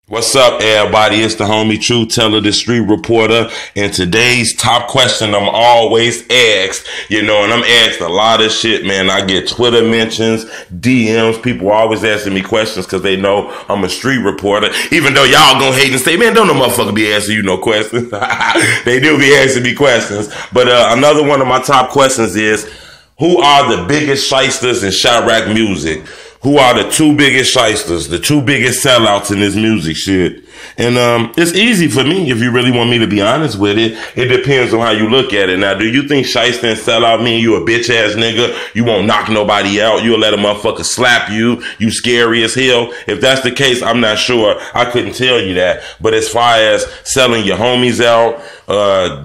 What's up, everybody? It's the homie True Teller, the street reporter, and today's top question I'm always asked, and I'm asked a lot of shit, man. I get Twitter mentions, DMs, people always asking me questions because they know I'm a street reporter, even though y'all gonna hate and say, man, don't no motherfucker be asking you no questions. They do be asking me questions. But another one of my top questions is, who are the biggest shysters in Chirac music? Who are the two biggest shysters, the two biggest sellouts in this music shit? And it's easy for me if you really want me to be honest with it. It depends on how you look at it. Now, do you think shyster and sellout mean you a bitch ass nigga? You won't knock nobody out. You'll let a motherfucker slap you. You scary as hell. If that's the case, I'm not sure. I couldn't tell you that. But as far as selling your homies out,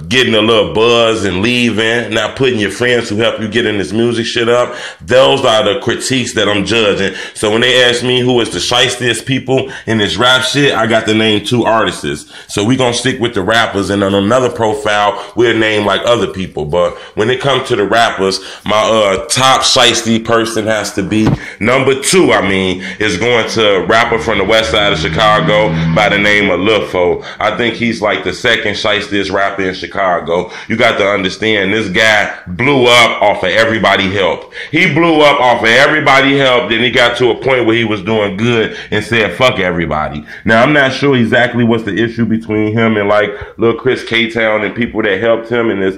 getting a little buzz and leaving, not putting your friends who help you get in this music shit up, those are the critiques that I'm judging. So when they ask me who is the shystiest people in this rap shit, I got to name two artists. So we gonna stick with the rappers, and on another profile, we'll name like other people. But when it comes to the rappers, my top shysty person has to be number two, is going to a rapper from the west side of Chicago by the name of LudFoe. I think he's like the second shystiest rapper in Chicago. You got to understand, this guy blew up off of everybody help. He blew up off of everybody help, then he got to a point where he was doing good and said fuck everybody. Now I'm not sure exactly what's the issue between him and like Lil Chris K-Town and people that helped him and his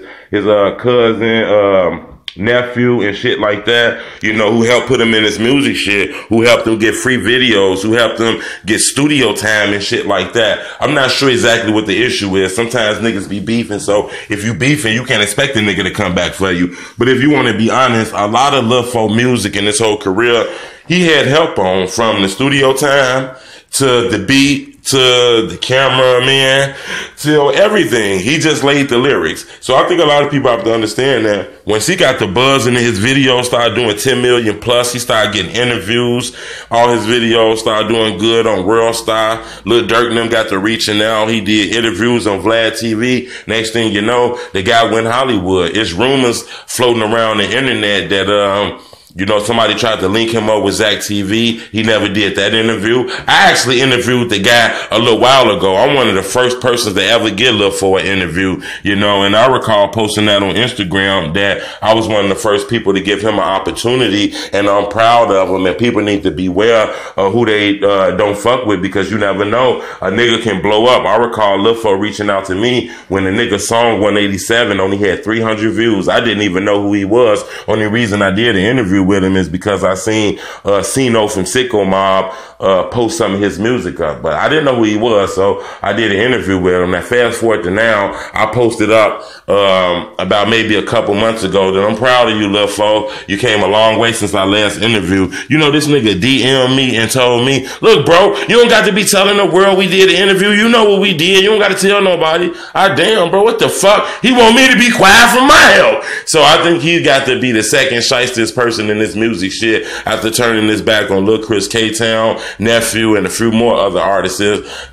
cousin, nephew and shit like that, who helped put him in his music shit, who helped him get free videos, who helped him get studio time and shit like that. I'm not sure exactly what the issue is. Sometimes niggas be beefing, so if you beefing, you can't expect a nigga to come back for you. But if you want to be honest, a lot of LudFoe music in his whole career, he had help on, from the studio time to the beat, to the cameraman, to everything. He just laid the lyrics. So I think a lot of people have to understand that once he got the buzz into his videos, started doing 10 million plus, he started getting interviews. All his videos started doing good on World Star. Lil Durk and them got the reaching out. He did interviews on Vlad TV. Next thing you know, the guy went Hollywood. It's rumors floating around the internet that, somebody tried to link him up with Zach TV. He never did that interview. I actually interviewed the guy a little while ago. I'm one of the first persons to ever get LudFoe an interview, and I recall posting that on Instagram that I was one of the first people to give him an opportunity, and I'm proud of him, and people need to beware of who they don't fuck with, because you never know. A nigga can blow up. I recall LudFoe reaching out to me when the nigga song 187 only had 300 views. I didn't even know who he was. Only reason I did an interview with him is because I seen Sino from Sicko Mob post some of his music up, but I didn't know who he was, so I did an interview with him. Now fast forward to now, I posted up about maybe a couple months ago that I'm proud of you, LudFoe. You came a long way since our last interview. This nigga DM'd me and told me, look bro, you don't got to be telling the world we did an interview. You know what we did. You don't got to tell nobody. Damn bro, what the fuck? He want me to be quiet for my help. So I think he got to be the second shystest person in this music shit after turning his back on Lil Chris K-Town, Nephew, and a few more other artists.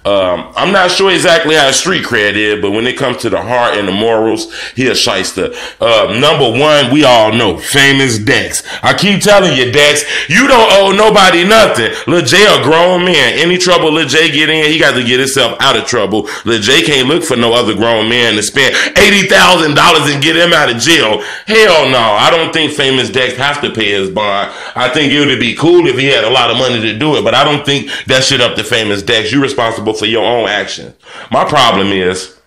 I'm not sure exactly how street cred is, but when it comes to the heart and the morals, he a shyster. Number one, we all know, Famous Dex. I keep telling you, Dex, you don't owe nobody nothing. Lil J a grown man. Any trouble Lil J get in, he got to get himself out of trouble. Lil J can't look for no other grown man to spend $80,000 and get him out of jail. Hell no. I don't think Famous Dex have to pay his bond. I think it would be cool if he had a lot of money to do it, but I don't think that shit up to Famous Dex. You're responsible for your own actions. My problem is,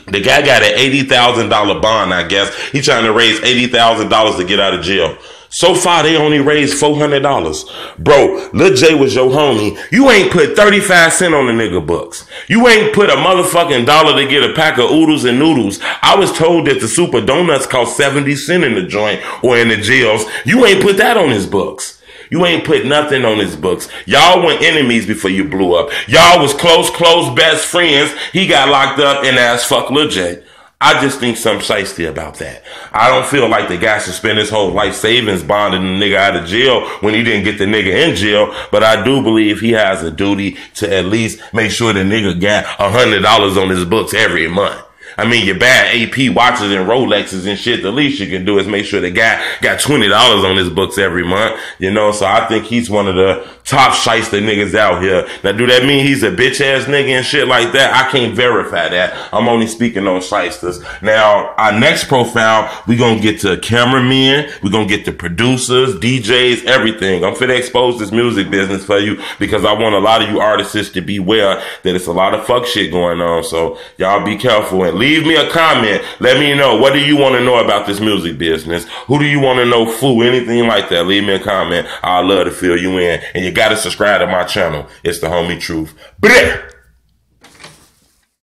the guy got an $80,000 bond, I guess. He trying to raise $80,000 to get out of jail. So far, they only raised $400. Bro, Lil J was your homie. You ain't put 35 cents on the nigga books. You ain't put a motherfucking $1 to get a pack of oodles and noodles. I was told that the super donuts cost 70 cents in the joint or in the jails. You ain't put that on his books. You ain't put nothing on his books. Y'all were enemies before you blew up. Y'all was close best friends. He got locked up and asked fuck Lil J. I just think something shiesty about that. I don't feel like the guy should spend his whole life savings bonding the nigga out of jail when he didn't get the nigga in jail, but I do believe he has a duty to at least make sure the nigga got $100 on his books every month. I mean, you're buying AP watches and Rolexes and shit. The least you can do is make sure the guy got $20 on his books every month, you know? So I think he's one of the top shyster niggas out here. Now, do that mean he's a bitch ass nigga and shit like that? I can't verify that. I'm only speaking on shysters. Now, our next profile, we gonna get to cameramen, we gonna get to producers, DJs, everything. I'm finna expose this music business for you because I want a lot of you artists to be aware that it's a lot of fuck shit going on. So y'all be careful and leave me a comment. Let me know, what do you want to know about this music business? Who do you want to know, foo, anything like that? Leave me a comment. I'd love to fill you in. And you gotta subscribe to my channel. It's the homie truth. Bleh!